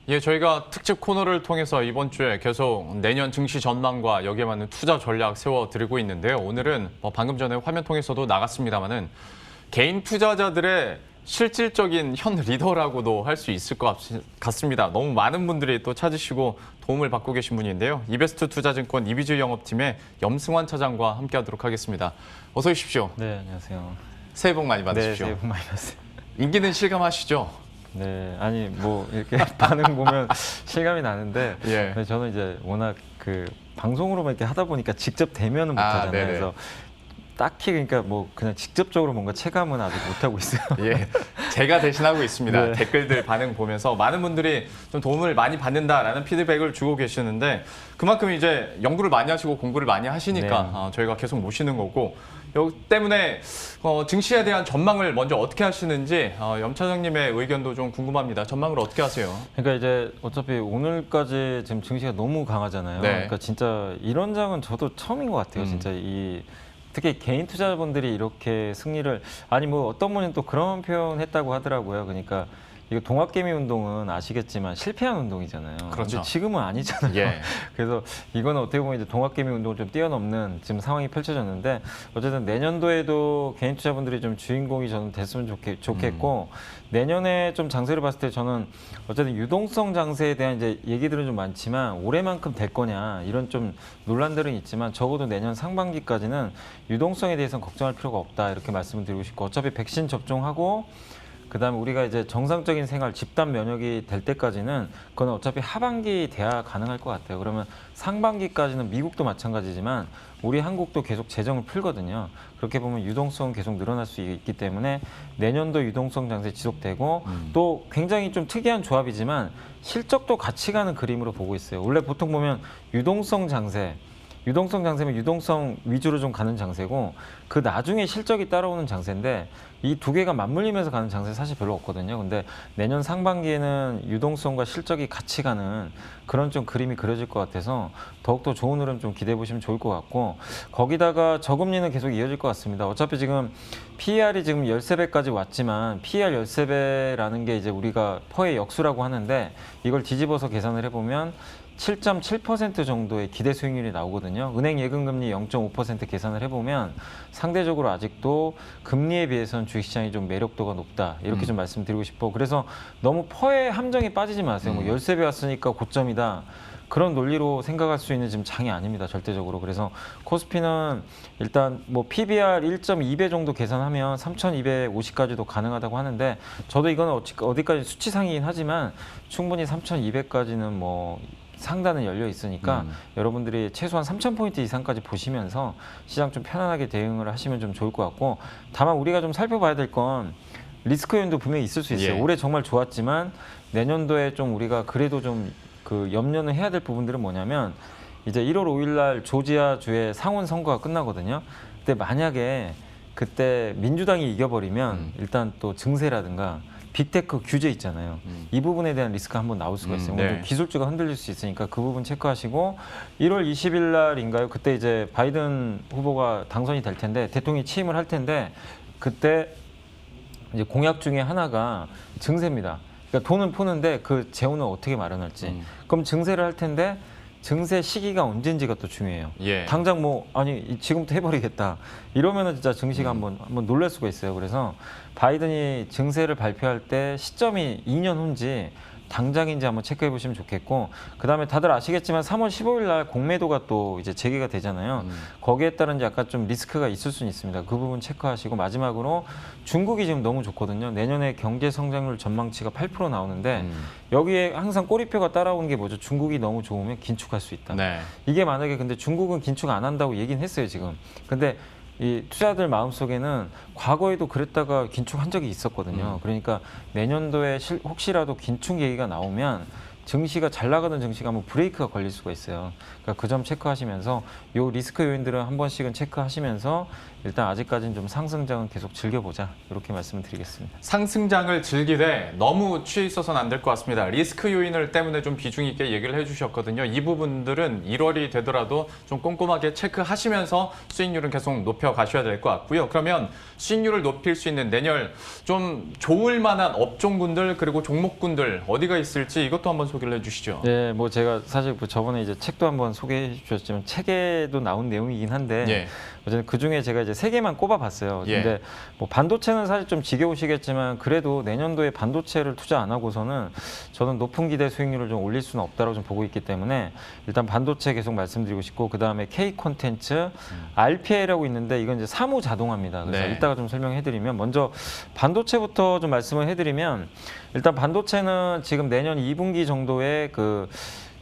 예, 저희가 특집 코너를 통해서 이번 주에 계속 내년 증시 전망과 여기에 맞는 투자 전략 세워드리고 있는데요. 오늘은 방금 전에 화면 통해서도 나갔습니다마는 개인 투자자들의 실질적인 현 리더라고도 할 수 있을 것 같습니다. 너무 많은 분들이 또 찾으시고 도움을 받고 계신 분인데요. 이베스트 투자증권 이비주 영업팀의 염승환 차장과 함께하도록 하겠습니다. 어서 오십시오. 네, 안녕하세요. 새해 복 많이 네, 받으십시오. 새해 복 많이 받으세요. 인기는 실감하시죠? 네, 아니 뭐 이렇게 반응 보면 실감이 나는데 예. 근데 저는 이제 워낙 그 방송으로만 이렇게 하다 보니까 직접 대면은 못 하잖아요. 네네. 그래서 딱히 그러니까 뭐 그냥 직접적으로 뭔가 체감은 아직 못 하고 있어요. 예, 제가 대신하고 있습니다. 네. 댓글들 반응 보면서 많은 분들이 좀 도움을 많이 받는다라는 피드백을 주고 계시는데 그만큼 이제 연구를 많이 하시고 공부를 많이 하시니까 네. 저희가 계속 모시는 거고 여기 때문에 증시에 대한 전망을 먼저 어떻게 하시는지 염 차장님의 의견도 좀 궁금합니다. 전망을 어떻게 하세요? 그러니까 이제 어차피 오늘까지 지금 증시가 너무 강하잖아요. 네. 그러니까 진짜 이런 장은 저도 처음인 것 같아요. 진짜 특히 개인 투자자분들이 이렇게 승리를 아니 뭐 어떤 분은 또 그런 표현 했다고 하더라고요. 그러니까 이거 동학개미 운동은 아시겠지만 실패한 운동이잖아요. 그렇죠. 근데 지금은 아니잖아요. 예. 그래서 이거는 어떻게 보면 이제 동학개미 운동을 좀 뛰어넘는 지금 상황이 펼쳐졌는데 어쨌든 내년도에도 개인 투자분들이 좀 주인공이 저는 됐으면 좋겠고 내년에 좀 장세를 봤을 때 저는 어쨌든 유동성 장세에 대한 이제 얘기들은 좀 많지만 올해만큼 될 거냐 이런 좀 논란들은 있지만 적어도 내년 상반기까지는 유동성에 대해서는 걱정할 필요가 없다 이렇게 말씀을 드리고 싶고 어차피 백신 접종하고 그다음에 우리가 이제 정상적인 생활, 집단 면역이 될 때까지는 그건 어차피 하반기 돼야 가능할 것 같아요. 그러면 상반기까지는 미국도 마찬가지지만 우리 한국도 계속 재정을 풀거든요. 그렇게 보면 유동성은 계속 늘어날 수 있기 때문에 내년도 유동성 장세 지속되고 또 굉장히 좀 특이한 조합이지만 실적도 같이 가는 그림으로 보고 있어요. 원래 보통 보면 유동성 장세면 유동성 위주로 좀 가는 장세고 그 나중에 실적이 따라오는 장세인데 이 두 개가 맞물리면서 가는 장세 사실 별로 없거든요. 근데 내년 상반기에는 유동성과 실적이 같이 가는 그런 좀 그림이 그려질 것 같아서 더욱더 좋은 흐름 좀 기대해 보시면 좋을 것 같고 거기다가 저금리는 계속 이어질 것 같습니다. 어차피 지금 PER이 지금 13배까지 왔지만 PER 13배라는 게 이제 우리가 퍼의 역수라고 하는데 이걸 뒤집어서 계산을 해보면 7.7% 정도의 기대 수익률이 나오거든요. 은행 예금금리 0.5% 계산을 해보면 상대적으로 아직도 금리에 비해서는 주식시장이 좀 매력도가 높다. 이렇게 좀 말씀드리고 싶고 그래서 너무 퍼의 함정에 빠지지 마세요. 뭐 13배 왔으니까 고점이다. 그런 논리로 생각할 수 있는 지금 장이 아닙니다. 절대적으로. 그래서 코스피는 일단 뭐 PBR 1.2배 정도 계산하면 3,250까지도 가능하다고 하는데 저도 이거는 어디까지 수치상이긴 하지만 충분히 3,200까지는 뭐 상단은 열려 있으니까 여러분들이 최소한 3,000포인트 이상까지 보시면서 시장 좀 편안하게 대응을 하시면 좀 좋을 것 같고 다만 우리가 좀 살펴봐야 될 건 리스크 요인도 분명히 있을 수 있어요. 예. 올해 정말 좋았지만 내년도에 좀 우리가 그래도 좀 그 염려는 해야 될 부분들은 뭐냐면 이제 1월 5일 날 조지아주의 상원 선거가 끝나거든요. 근데 만약에 그때 민주당이 이겨버리면 일단 또 증세라든가 빅테크 규제 있잖아요. 이 부분에 대한 리스크가 한번 나올 수가 있어요. 네. 기술주가 흔들릴 수 있으니까 그 부분 체크하시고 1월 20일 날인가요? 그때 이제 바이든 후보가 당선이 될 텐데 대통령이 취임을 할 텐데 그때 이제 공약 중에 하나가 증세입니다. 그러니까 돈은 푸는데 그 재원은 어떻게 마련할지. 그럼 증세를 할 텐데 증세 시기가 언제인지가 또 중요해요. 예. 당장 뭐 아니 지금부터 해버리겠다 이러면은 진짜 증시가 한번 놀랄 수가 있어요. 그래서 바이든이 증세를 발표할 때 시점이 2년 후인지 당장인지 한번 체크해 보시면 좋겠고 그다음에 다들 아시겠지만 3월 15일 날 공매도가 또 이제 재개가 되잖아요. 거기에 따른 약간 좀 리스크가 있을 수는 있습니다. 그 부분 체크하시고 마지막으로 중국이 지금 너무 좋거든요. 내년에 경제 성장률 전망치가 8% 나오는데 여기에 항상 꼬리표가 따라오는 게 뭐죠? 중국이 너무 좋으면 긴축할 수 있다. 네. 이게 만약에 근데 중국은 긴축 안 한다고 얘기는 했어요, 지금. 근데 이 투자들 마음속에는 과거에도 그랬다가 긴축한 적이 있었거든요. 그러니까 내년도에 혹시라도 긴축 얘기가 나오면 증시가 잘 나가던 증시가 한번 브레이크가 걸릴 수가 있어요. 그러니까 그 점 체크하시면서 요 리스크 요인들은 한 번씩은 체크하시면서 일단 아직까지는 좀 상승장은 계속 즐겨보자 이렇게 말씀을 드리겠습니다. 상승장을 즐기되 너무 취해 있어서는 안 될 것 같습니다. 리스크 요인을 때문에 좀 비중 있게 얘기를 해주셨거든요. 이 부분들은 1월이 되더라도 좀 꼼꼼하게 체크하시면서 수익률은 계속 높여가셔야 될 것 같고요. 그러면 수익률을 높일 수 있는 내년 좀 좋을 만한 업종군들 그리고 종목군들 어디가 있을지 이것도 한번 소개를 해주시죠. 네, 뭐 제가 사실 그 저번에 이제 책도 한번 소개해 주셨지만 책에도 나온 내용이긴 한데 예. 어쨌든 그 중에 제가 이제 3개만 꼽아봤어요. 예. 근데 뭐 반도체는 사실 좀 지겨우시겠지만 그래도 내년도에 반도체를 투자 안 하고서는 저는 높은 기대 수익률을 좀 올릴 수는 없다고 좀 보고 있기 때문에 일단 반도체 계속 말씀드리고 싶고 그 다음에 K 콘텐츠, RPA라고 있는데 이건 이제 사무 자동화입니다. 그래서 네. 이따가 좀 설명해드리면 먼저 반도체부터 좀 말씀을 해드리면 일단 반도체는 지금 내년 2분기 정도에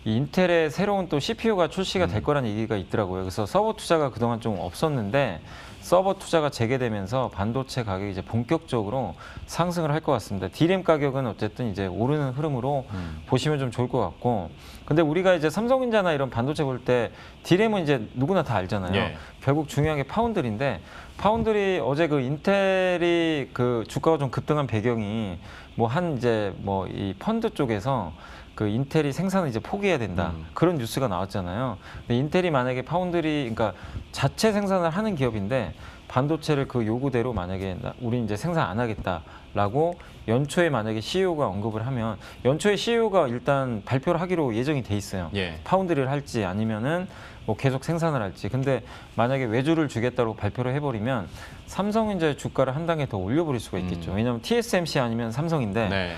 이 인텔의 새로운 또 CPU가 출시가 될 거라는 얘기가 있더라고요. 그래서 서버 투자가 그동안 좀 없었는데 서버 투자가 재개되면서 반도체 가격이 이제 본격적으로 상승을 할 것 같습니다. D램 가격은 어쨌든 이제 오르는 흐름으로 보시면 좀 좋을 것 같고, 근데 우리가 이제 삼성전자나 이런 반도체 볼 때 D램은 이제 누구나 다 알잖아요. 예. 결국 중요한 게 파운드리인데 파운드리 어제 그 인텔이 그 주가가 좀 급등한 배경이 이 펀드 쪽에서 그 인텔이 생산을 이제 포기해야 된다 그런 뉴스가 나왔잖아요. 근데 인텔이 만약에 파운드리 그러니까 자체 생산을 하는 기업인데 반도체를 그 요구대로 만약에 우리 이제 생산 안 하겠다라고 연초에 만약에 CEO가 언급을 하면 연초에 CEO가 일단 발표를 하기로 예정이 돼 있어요. 예. 파운드리를 할지 아니면은 뭐 계속 생산을 할지. 근데 만약에 외주를 주겠다고 발표를 해버리면 삼성전자의 주가를 한 단계 더 올려버릴 수가 있겠죠. 왜냐하면 TSMC 아니면 삼성인데 네.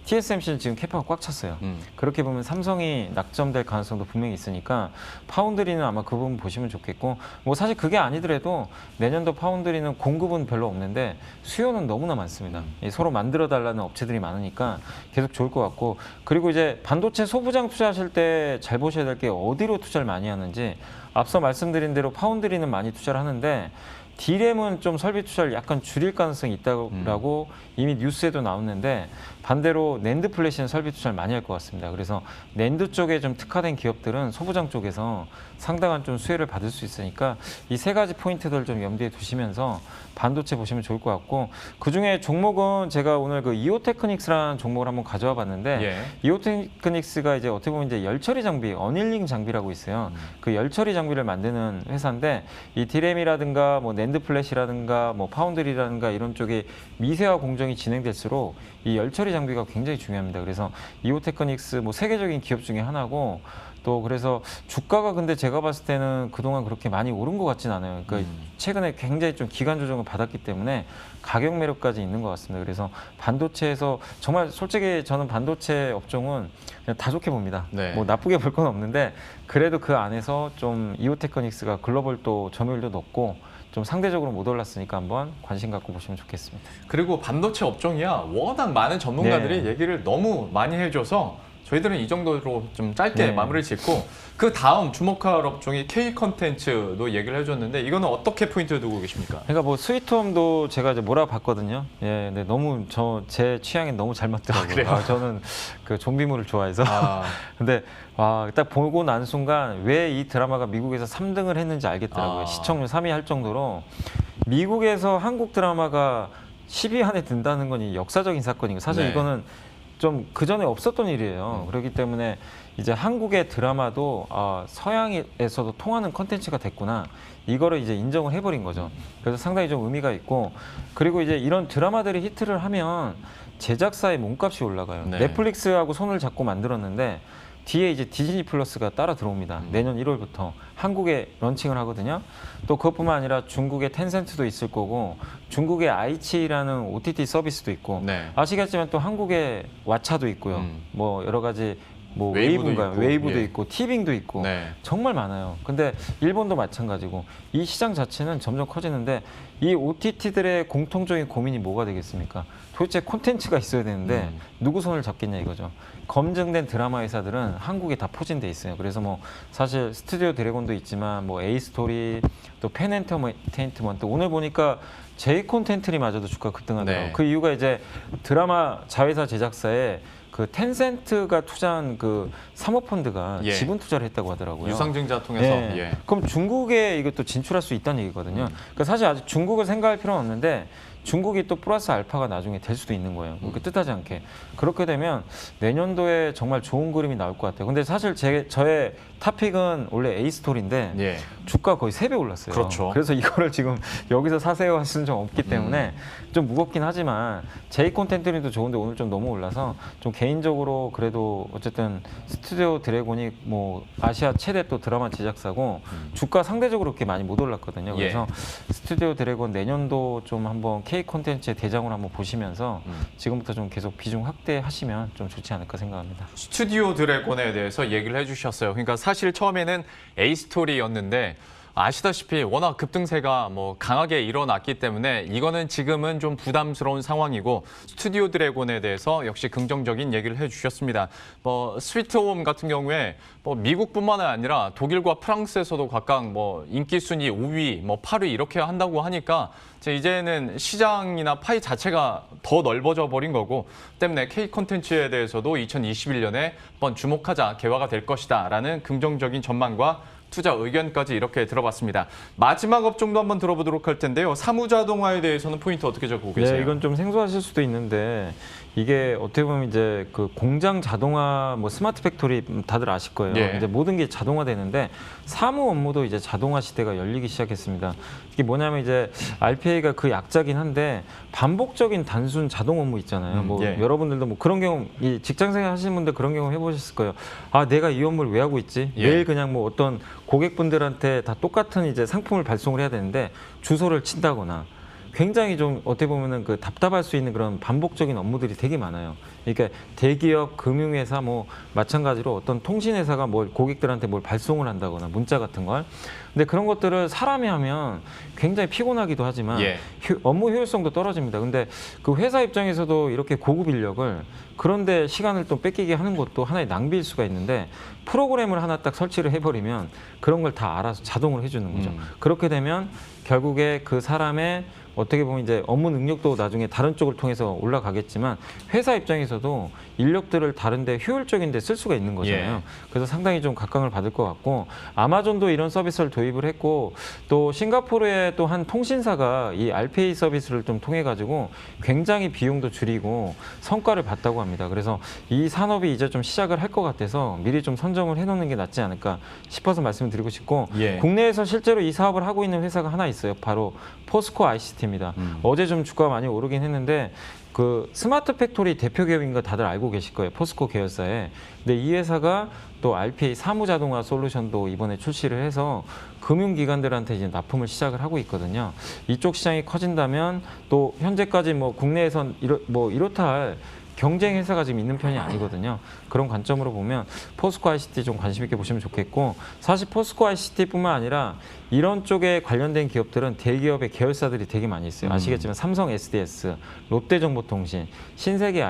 TSMC는 지금 캐파가 꽉 찼어요. 그렇게 보면 삼성이 낙점될 가능성도 분명히 있으니까 파운드리는 아마 그 부분 보시면 좋겠고, 뭐 사실 그게 아니더라도 내년도 파운드리는 공급은 별로 없는데 수요는 너무나 많습니다. 서로 만들어 달라는 업체들이 많으니까 계속 좋을 것 같고, 그리고 이제 반도체 소부장 투자하실 때 잘 보셔야 될 게 어디로 투자를 많이 하는지, 앞서 말씀드린 대로 파운드리는 많이 투자를 하는데 D램은 좀 설비 투자를 약간 줄일 가능성이 있다고 이미 뉴스에도 나왔는데 반대로 낸드 플래시는 설비 투자를 많이 할 것 같습니다. 그래서 낸드 쪽에 좀 특화된 기업들은 소부장 쪽에서 상당한 좀 수혜를 받을 수 있으니까 이 3가지 포인트들 좀 염두에 두시면서 반도체 보시면 좋을 것 같고, 그중에 종목은 제가 오늘 그 이오테크닉스라는 종목을 한번 가져와 봤는데 예. 이오테크닉스가 이제 어떻게 보면 이제 열처리 장비, 어닐링 장비라고 있어요. 그 열처리 장비를 만드는 회사인데 이 D램이라든가 뭐 낸드 플래시라든가 뭐 파운드리라든가 이런 쪽에 미세화 공정이 진행될수록 이 열처리 장비가 굉장히 중요합니다. 그래서 이오테크닉스 뭐 세계적인 기업 중에 하나고, 또 그래서 주가가 근데 제가 봤을 때는 그동안 그렇게 많이 오른 것 같진 않아요. 그러니까 최근에 굉장히 좀 기간 조정을 받았기 때문에 가격 매력까지 있는 것 같습니다. 그래서 반도체에서 정말 솔직히 저는 반도체 업종은 그냥 다 좋게 봅니다. 네. 뭐 나쁘게 볼 건 없는데 그래도 그 안에서 좀 이오테크닉스가 글로벌 또 점유율도 높고 좀 상대적으로 못 올랐으니까 한번 관심 갖고 보시면 좋겠습니다. 그리고 반도체 업종이야 워낙 많은 전문가들이 네. 얘기를 너무 많이 해줘서 저희들은 이 정도로 좀 짧게 네. 마무리 짓고, 그 다음 주목할 업종이 K 컨텐츠도 얘기를 해줬는데 이거는 어떻게 포인트 두고 계십니까? 그러니까 뭐 스위트홈도 제가 이제 몰아봤거든요. 예, 근데 너무 제 취향에 너무 잘 맞더라고요. 그래요? 저는 그 좀비물을 좋아해서. 아, 근데 와, 딱 보고 난 순간 왜 이 드라마가 미국에서 3등을 했는지 알겠더라고요. 아. 시청률 3위 할 정도로 미국에서 한국 드라마가 10위 안에 든다는 건 역사적인 사건이고, 사실 네. 이거는 좀 그전에 없었던 일이에요. 그렇기 때문에 이제 한국의 드라마도 서양에서도 통하는 컨텐츠가 됐구나, 이거를 이제 인정을 해버린 거죠. 그래서 상당히 좀 의미가 있고, 그리고 이제 이런 드라마들이 히트를 하면 제작사의 몸값이 올라가요. 네. 넷플릭스하고 손을 잡고 만들었는데 뒤에 이제 디즈니 플러스가 따라 들어옵니다. 내년 1월부터 한국에 런칭을 하거든요. 또 그것뿐만 아니라 중국의 텐센트도 있을 거고, 중국의 아이치라는 OTT 서비스도 있고, 네. 아시겠지만 또 한국의 왓챠도 있고요. 뭐 여러 가지 뭐 웨이브도 웨이브인가요? 있고, 웨이브도 예. 있고, 티빙도 있고, 네. 정말 많아요. 근데 일본도 마찬가지고 이 시장 자체는 점점 커지는데 이 OTT들의 공통적인 고민이 뭐가 되겠습니까? 도대체 콘텐츠가 있어야 되는데 누구 손을 잡겠냐 이거죠. 검증된 드라마 회사들은 한국에 다 포진돼 있어요. 그래서 뭐 사실 스튜디오 드래곤도 있지만 뭐 에이스토리, 또 펜엔터테인먼트, 오늘 보니까 제이 콘텐트리마저도 주가 급등하더라고요. 네. 그 이유가 이제 드라마 자회사 제작사에 그 텐센트가 투자한 그 사모펀드가 예. 지분 투자를 했다고 하더라고요. 유상증자 통해서 예. 예. 그럼 중국에 이것도 진출할 수 있다는 얘기거든요. 그러니까 사실 아직 중국을 생각할 필요는 없는데 중국이 또 플러스 알파가 나중에 될 수도 있는 거예요. 그렇게 뜻하지 않게. 그렇게 되면 내년도에 정말 좋은 그림이 나올 것 같아요. 근데 사실 저의 탑픽은 원래 A스토리인데 예. 주가 거의 3배 올랐어요. 그렇죠. 그래서 이거를 지금 여기서 사세요 할 수는 좀 없기 때문에 좀 무겁긴 하지만 J 콘텐츠도 좋은데 오늘 좀 너무 올라서 좀 개인적으로 그래도 어쨌든 스튜디오 드래곤이 뭐 아시아 최대 또 드라마 제작사고 주가 상대적으로 그렇게 많이 못 올랐거든요. 그래서 스튜디오 드래곤 내년도 좀 한번 K 콘텐츠의 대장으로 한번 보시면서 지금부터 좀 계속 비중 확대하시면 좀 좋지 않을까 생각합니다. 스튜디오 드래곤에 대해서 얘기를 해주셨어요. 그러니까 사실 처음에는 A 스토리였는데 아시다시피 워낙 급등세가 뭐 강하게 일어났기 때문에 이거는 지금은 좀 부담스러운 상황이고 스튜디오 드래곤에 대해서 역시 긍정적인 얘기를 해주셨습니다. 뭐 스위트홈 같은 경우에 뭐 미국뿐만 아니라 독일과 프랑스에서도 각각 뭐 인기 순위 5위, 뭐 8위 이렇게 한다고 하니까 이제는 시장이나 파이 자체가 더 넓어져 버린 거고 때문에 K 콘텐츠에 대해서도 2021년에 한번 주목하자 개화가 될 것이다라는 긍정적인 전망과 투자 의견까지 이렇게 들어봤습니다. 마지막 업종도 한번 들어보도록 할 텐데요. 사무자동화에 대해서는 포인트 어떻게 잡고 계세요? 네, 이건 좀 생소하실 수도 있는데 이게 어떻게 보면 이제 그 공장 자동화, 뭐 스마트 팩토리 다들 아실 거예요. 예. 이제 모든 게 자동화되는데 사무 업무도 이제 자동화 시대가 열리기 시작했습니다. 이게 뭐냐면 이제 RPA가 그 약자긴 한데 반복적인 단순 자동 업무 있잖아요. 뭐 예. 여러분들도 뭐 그런 경우, 이 직장생활 하시는 분들 그런 경우 해보셨을 거예요. 아, 내가 이 업무를 왜 하고 있지? 예. 매일 그냥 뭐 어떤 고객분들한테 다 똑같은 이제 상품을 발송을 해야 되는데 주소를 친다거나 굉장히 좀 어떻게 보면은 그 답답할 수 있는 그런 반복적인 업무들이 되게 많아요. 그러니까 대기업, 금융회사 뭐 마찬가지로 어떤 통신회사가 뭘 고객들한테 뭘 발송을 한다거나 문자 같은 걸. 근데 그런 것들을 사람이 하면 굉장히 피곤하기도 하지만 예. 업무 효율성도 떨어집니다. 근데 그 회사 입장에서도 이렇게 고급 인력을 그런데 시간을 또 뺏기게 하는 것도 하나의 낭비일 수가 있는데 프로그램을 하나 딱 설치를 해버리면 그런 걸 다 알아서 자동으로 해주는 거죠. 그렇게 되면 결국에 그 사람의 어떻게 보면 이제 업무 능력도 나중에 다른 쪽을 통해서 올라가겠지만 회사 입장에서도 인력들을 다른데 효율적인 데 쓸 수가 있는 거잖아요. 예. 그래서 상당히 좀 각광을 받을 것 같고 아마존도 이런 서비스를 도입을 했고 또 싱가포르의 또 한 통신사가 이 RPA 서비스를 좀 통해 가지고 굉장히 비용도 줄이고 성과를 봤다고 합니다. 그래서 이 산업이 이제 좀 시작을 할 것 같아서 미리 좀 선정을 해놓는 게 낫지 않을까 싶어서 말씀을 드리고 싶고 예. 국내에서 실제로 이 사업을 하고 있는 회사가 하나 있어요. 바로 포스코 ICT입니다. 어제 좀 주가가 많이 오르긴 했는데 그 스마트 팩토리 대표 기업인 거 다들 알고 계실 거예요. 포스코 계열사에. 근데 이 회사가 또 RPA 사무자동화 솔루션도 이번에 출시를 해서 금융기관들한테 이제 납품을 시작을 하고 있거든요. 이쪽 시장이 커진다면 또 현재까지 뭐 국내에선 이렇다 할 경쟁 회사가 지금 있는 편이 아니거든요. 그런 관점으로 보면 포스코 ICT 좀 관심 있게 보시면 좋겠고 사실 포스코 ICT뿐만 아니라 이런 쪽에 관련된 기업들은 대기업의 계열사들이 되게 많이 있어요. 아시겠지만 삼성 SDS, 롯데정보통신, 신세계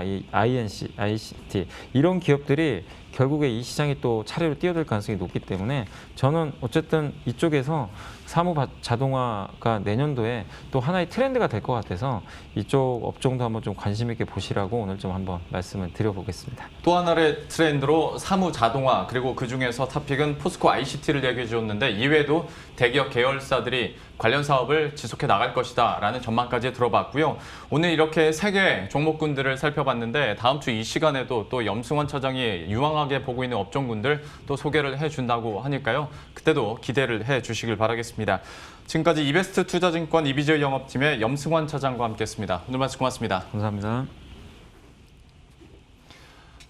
ICT 이런 기업들이 결국에 이 시장이 또 차례로 뛰어들 가능성이 높기 때문에 저는 어쨌든 이쪽에서 사무 자동화가 내년도에 또 하나의 트렌드가 될 것 같아서 이쪽 업종도 한번 좀 관심 있게 보시라고 오늘 좀 한번 말씀을 드려보겠습니다. 또 하나의 트렌드로 사무 자동화 그리고 그중에서 탑픽은 포스코 ICT를 얘기해 주었는데 이외에도 대기업 계열사들이 관련 사업을 지속해 나갈 것이다 라는 전망까지 들어봤고요. 오늘 이렇게 3개 종목군들을 살펴봤는데 다음 주 이 시간에도 또 염승원 차장이 유망하게 보고 있는 업종군들 또 소개를 해준다고 하니까요. 그때도 기대를 해주시길 바라겠습니다. 지금까지 이베스트 투자증권 이비즈 영업팀의 염승원 차장과 함께했습니다. 오늘 말씀 고맙습니다. 감사합니다.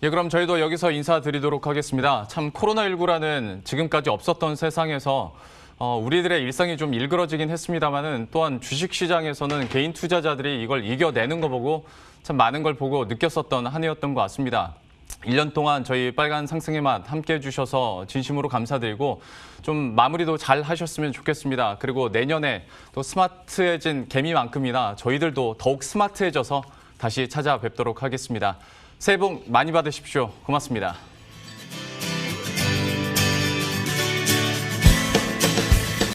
예, 그럼 저희도 여기서 인사드리도록 하겠습니다. 참 코로나19라는 지금까지 없었던 세상에서 우리들의 일상이 좀 일그러지긴 했습니다만은 또한 주식시장에서는 개인 투자자들이 이걸 이겨내는 거 보고 참 많은 걸 보고 느꼈었던 한 해였던 것 같습니다. 1년 동안 저희 빨간 상승의 맛 함께 해주셔서 진심으로 감사드리고 좀 마무리도 잘 하셨으면 좋겠습니다. 그리고 내년에 또 스마트해진 개미만큼이나 저희들도 더욱 스마트해져서 다시 찾아뵙도록 하겠습니다. 새해 복 많이 받으십시오. 고맙습니다.